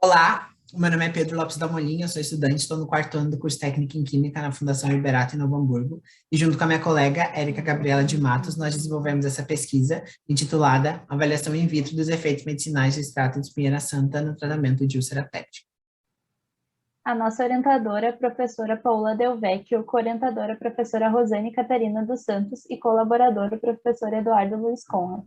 Olá, meu nome é Pedro Lopes da Molina, eu sou estudante, estou no quarto ano do curso técnico em Química na Fundação Liberato em Novo Hamburgo, e junto com a minha colega Érica Gabriela de Matos, nós desenvolvemos essa pesquisa intitulada Avaliação in vitro dos efeitos medicinais do extrato de espinheira santa no tratamento de úlcera péptica. A nossa orientadora é a professora Paula Del Vecchio, co-orientadora a professora Rosane Catarina dos Santos e colaboradora o professor Eduardo Luiz Conrad.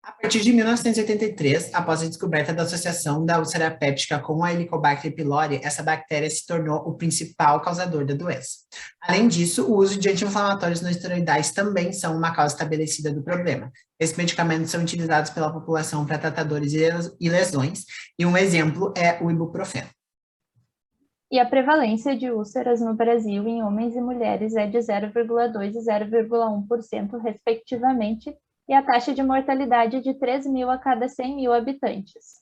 A partir de 1983, após a descoberta da associação da úlcera péptica com a Helicobacter pylori, essa bactéria se tornou o principal causador da doença. Além disso, o uso de anti-inflamatórios não esteroidais também são uma causa estabelecida do problema. Esses medicamentos são utilizados pela população para tratar dores e lesões, e um exemplo é o ibuprofeno. E a prevalência de úlceras no Brasil em homens e mulheres é de 0,2% e 0,1%, respectivamente, e a taxa de mortalidade é de 3.000 a cada 100.000 habitantes.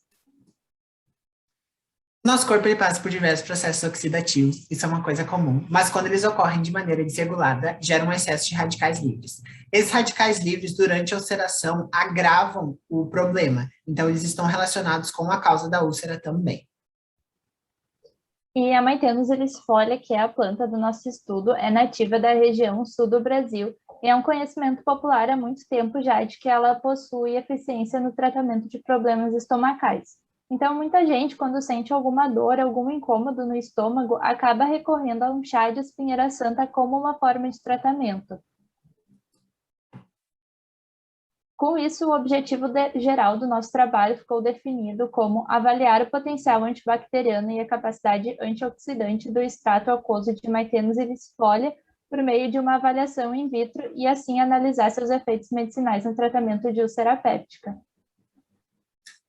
Nosso corpo ele passa por diversos processos oxidativos, isso é uma coisa comum, mas quando eles ocorrem de maneira desregulada, geram um excesso de radicais livres. Esses radicais livres, durante a ulceração, agravam o problema, então eles estão relacionados com a causa da úlcera também. E a Maithenus ilisfolia, que é a planta do nosso estudo, é nativa da região sul do Brasil e é um conhecimento popular há muito tempo já de que ela possui eficiência no tratamento de problemas estomacais. Então, muita gente, quando sente alguma dor, algum incômodo no estômago, acaba recorrendo a um chá de espinheira santa como uma forma de tratamento. Com isso, o objetivo geral do nosso trabalho ficou definido como avaliar o potencial antibacteriano e a capacidade antioxidante do extrato aquoso de Maithenus ilisfolia por meio de uma avaliação in vitro e assim analisar seus efeitos medicinais no tratamento de úlcera péptica.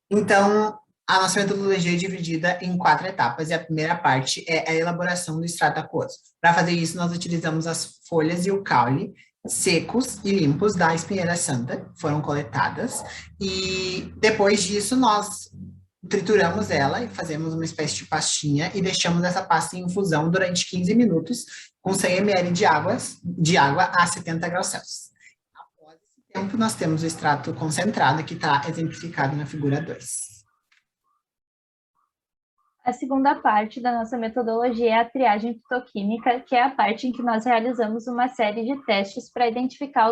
Então, a nossa metodologia é dividida em 4 etapas, e a primeira parte é a elaboração do extrato aquoso. Para fazer isso, nós utilizamos as folhas e o caule secos e limpos da espinheira santa, foram coletadas, e depois disso nós trituramos ela e fazemos uma espécie de pastinha e deixamos essa pasta em infusão durante 15 minutos com 100 ml de água a 70 graus Celsius. Após esse tempo, nós temos o extrato concentrado, que está exemplificado na figura 2. A segunda parte da nossa metodologia é a triagem fitoquímica, que é a parte em que nós realizamos uma série de testes para identificar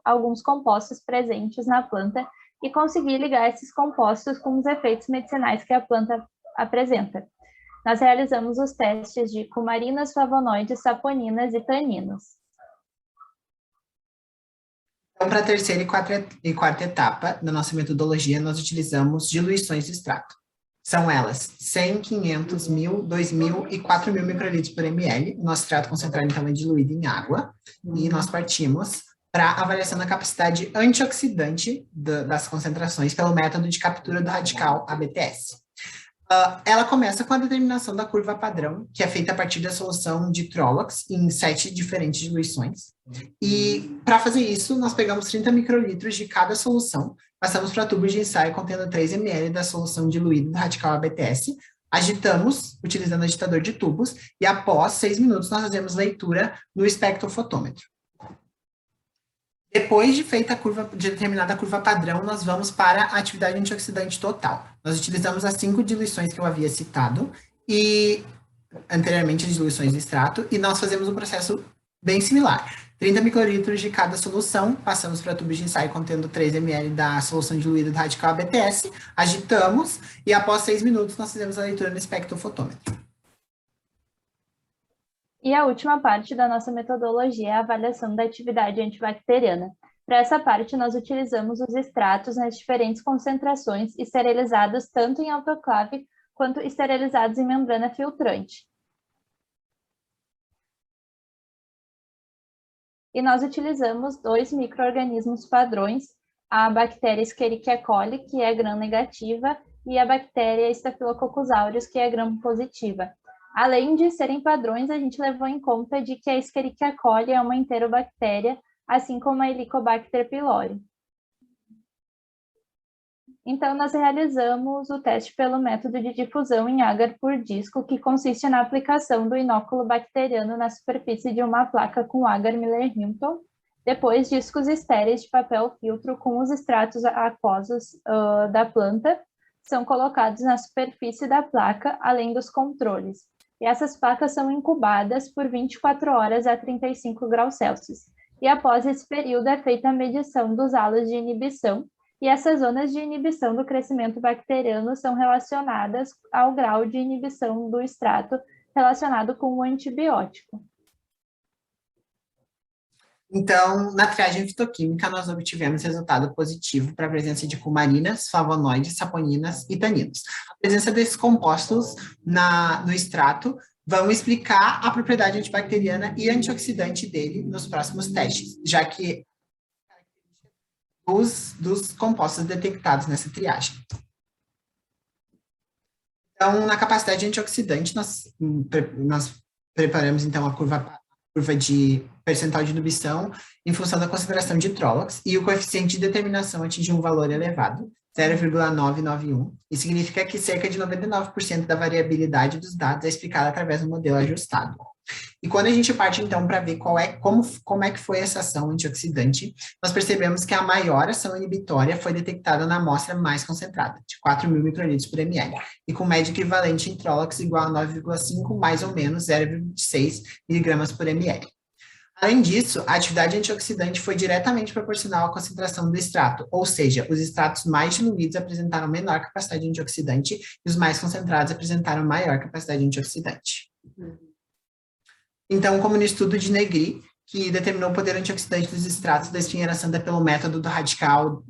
alguns compostos presentes na planta e conseguir ligar esses compostos com os efeitos medicinais que a planta apresenta. Nós realizamos os testes de cumarinas, flavonoides, saponinas e taninos. Então, para a terceira e quarta etapa da nossa metodologia, nós utilizamos diluições de extrato. São elas 100, 500, 1.000, 2.000 e 4.000 microlitros por ml. Nosso extrato concentrado, então, é diluído em água. E nós partimos para a avaliação da capacidade antioxidante das concentrações pelo método de captura do radical ABTS. Ela começa com a determinação da curva padrão, que é feita a partir da solução de Trolox em 7 diferentes diluições. E para fazer isso, nós pegamos 30 microlitros de cada solução, passamos para tubos de ensaio contendo 3 ml da solução diluída do radical ABTS, agitamos, utilizando agitador de tubos, e após 6 minutos nós fazemos leitura no espectrofotômetro. Depois de feita de determinada curva padrão, nós vamos para a atividade antioxidante total. Nós utilizamos as 5 diluições que eu havia citado, e anteriormente as diluições de extrato, e nós fazemos um processo bem similar. 30 microlitros de cada solução, passamos para tubos de ensaio contendo 3 ml da solução diluída do radical ABTS, agitamos, e após 6 minutos nós fizemos a leitura no espectrofotômetro. E a última parte da nossa metodologia é a avaliação da atividade antibacteriana. Para essa parte, nós utilizamos os extratos nas diferentes concentrações, esterilizados tanto em autoclave quanto esterilizados em membrana filtrante. E nós utilizamos 2 micro-organismos padrões, a bactéria Escherichia coli, que é gram-negativa, e a bactéria Staphylococcus aureus, que é gram-positiva. Além de serem padrões, a gente levou em conta de que a Escherichia coli é uma enterobactéria, assim como a Helicobacter pylori. Então, nós realizamos o teste pelo método de difusão em agar por disco, que consiste na aplicação do inóculo bacteriano na superfície de uma placa com agar Miller-Hilton, depois discos estéreis de papel filtro com os extratos aquosos da planta, são colocados na superfície da placa, além dos controles. E essas placas são incubadas por 24 horas a 35 graus Celsius. E após esse período é feita a medição dos halos de inibição, e essas zonas de inibição do crescimento bacteriano são relacionadas ao grau de inibição do extrato relacionado com o antibiótico. Então, na triagem fitoquímica, nós obtivemos resultado positivo para a presença de cumarinas, flavonoides, saponinas e taninos. A presença desses compostos no extrato vão explicar a propriedade antibacteriana e antioxidante dele nos próximos testes, já que dos compostos detectados nessa triagem. Então, na capacidade antioxidante, nós preparamos, então, a curva de percentual de inibição em função da concentração de Trolox, e o coeficiente de determinação atingiu um valor elevado, 0,991, e significa que cerca de 99% da variabilidade dos dados é explicada através do modelo ajustado. E quando a gente parte, então, para ver como é que foi essa ação antioxidante, nós percebemos que a maior ação inibitória foi detectada na amostra mais concentrada, de 4.000 microlitros por ml, e com média equivalente em Trolox igual a 9,5 mais ou menos 0,26 miligramas por ml. Além disso, a atividade antioxidante foi diretamente proporcional à concentração do extrato, ou seja, os extratos mais diluídos apresentaram menor capacidade antioxidante e os mais concentrados apresentaram maior capacidade antioxidante. Então, como no estudo de Negri, que determinou o poder antioxidante dos extratos da espinheira santa pelo método do radical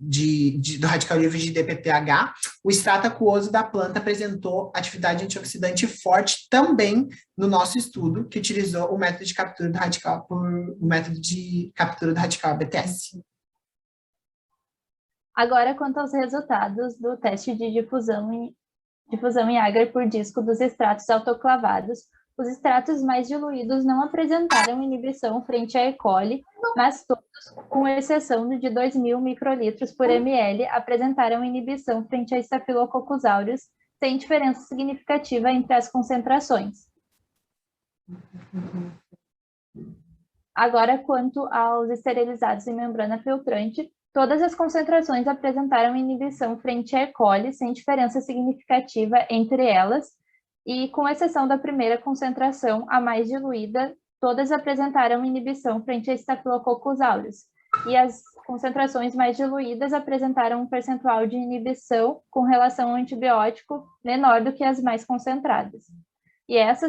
livre de DPPH, o extrato aquoso da planta apresentou atividade antioxidante forte também no nosso estudo, que utilizou o método de captura do radical ABTS. Agora, quanto aos resultados do teste de difusão em agar por disco dos extratos autoclavados, os extratos mais diluídos não apresentaram inibição frente à E. coli, mas todos, com exceção de 2.000 microlitros por ml, apresentaram inibição frente a Staphylococcus aureus, sem diferença significativa entre as concentrações. Agora, quanto aos esterilizados em membrana filtrante, todas as concentrações apresentaram inibição frente à E. coli, sem diferença significativa entre elas, e, com exceção da primeira concentração, a mais diluída, todas apresentaram inibição frente a Staphylococcus aureus, e as concentrações mais diluídas apresentaram um percentual de inibição com relação ao antibiótico menor do que as mais concentradas. E as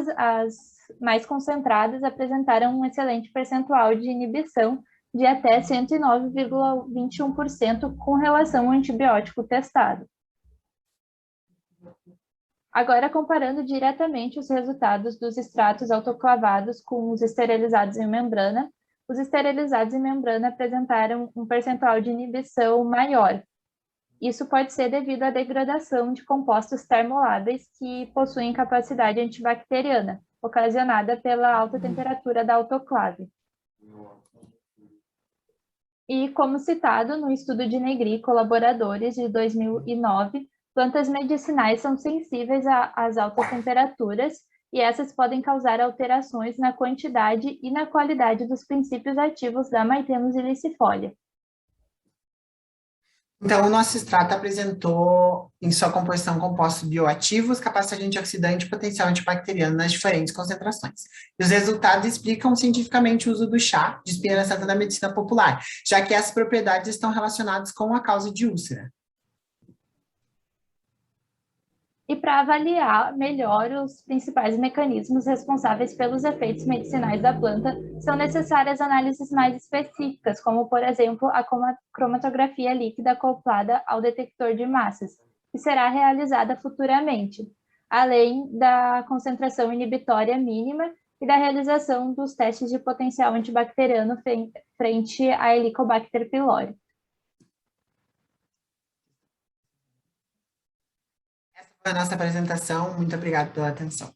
mais concentradas apresentaram um excelente percentual de inibição de até 109,21% com relação ao antibiótico testado. Agora, comparando diretamente os resultados dos extratos autoclavados com os esterilizados em membrana, os esterilizados em membrana apresentaram um percentual de inibição maior. Isso pode ser devido à degradação de compostos termoláveis que possuem capacidade antibacteriana, ocasionada pela alta temperatura da autoclave. E, como citado no estudo de Negri e colaboradores de 2009, plantas medicinais são sensíveis às altas temperaturas e essas podem causar alterações na quantidade e na qualidade dos princípios ativos da Maithenus ilicifolia. Então, o nosso extrato apresentou em sua composição compostos bioativos, capacidade antioxidante e potencial antibacteriano nas diferentes concentrações. E os resultados explicam cientificamente o uso do chá de espinheira santa na medicina popular, já que essas propriedades estão relacionadas com a causa de úlcera. E para avaliar melhor os principais mecanismos responsáveis pelos efeitos medicinais da planta, são necessárias análises mais específicas, como, por exemplo, a cromatografia líquida acoplada ao detector de massas, que será realizada futuramente, além da concentração inibitória mínima e da realização dos testes de potencial antibacteriano frente a Helicobacter pylori. A nossa apresentação. Muito obrigada pela atenção.